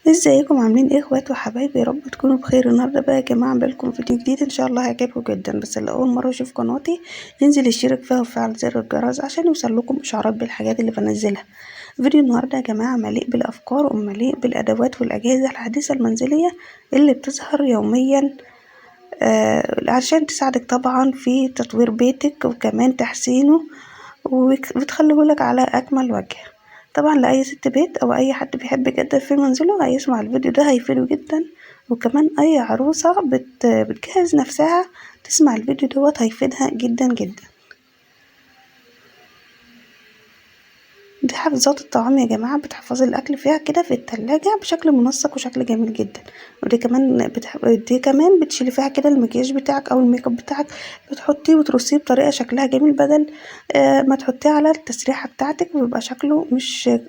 ازيكم عاملين ايه اخوات وحبايبي؟ يا رب تكونوا بخير. النهارده بقى يا جماعه عامله فيديو جديد ان شاء الله هيعجبكم جدا. بس اللي اول مره يشوف قناتي ينزل يشترك فيها ويفعل زر الجرس عشان يوصلكم اشعارات بالحاجات اللي بنزلها. فيديو النهارده يا جماعه مليء بالافكار ومليء بالادوات والاجهزه الحديثه المنزليه اللي بتظهر يوميا عشان تساعدك طبعا في تطوير بيتك وكمان تحسينه وبتخليهولك على اكمل وجه. طبعا لاي ست بيت او اي حد بيحب يجدد في منزله هيسمع الفيديو ده هيفيده جدا، وكمان اي عروسة بتجهز نفسها تسمع الفيديو دوت هيفيدها جدا جدا. دي حافظات الطعام يا جماعة، بتحفظي الأكل فيها كده في التلاجة بشكل منسق وشكل جميل جدا. دي كمان بتشيلي فيها كده المكياج بتاعك أو الميك اب بتاعك، بتحطيه وترصيه بطريقة شكلها جميل بدل ما تحطيه على التسريحة بتاعتك ويبقى شكله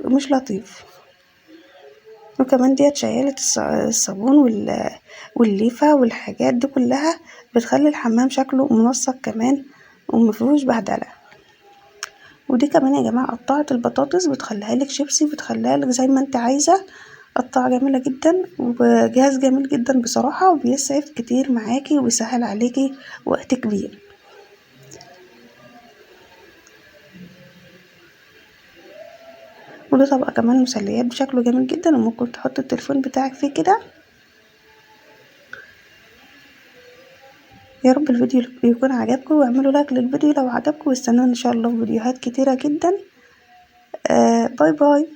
مش لطيف. وكمان ديت شيالة الصابون والليفة والحاجات دي كلها بتخلي الحمام شكله منسق كمان ومفيهوش بهدلة. ودي كمان يا جماعة قطعة البطاطس بتخليها لك شيبسي، بتخليها لك زي ما انت عايزة. قطعة جميلة جدا وجهاز جميل جدا بصراحة، وبيسعف كتير معاكي وبيسهل عليكي وقت كبير. وده طبق كمان مسليات بشكله جميل جدا، وممكن تحط التليفون بتاعك فيه كده. يا رب الفيديو يكون عجبكم، واعملوا لايك للفيديو لو عجبكم، واستنوا ان شاء الله فيديوهات كتيرة جدا. باي باي.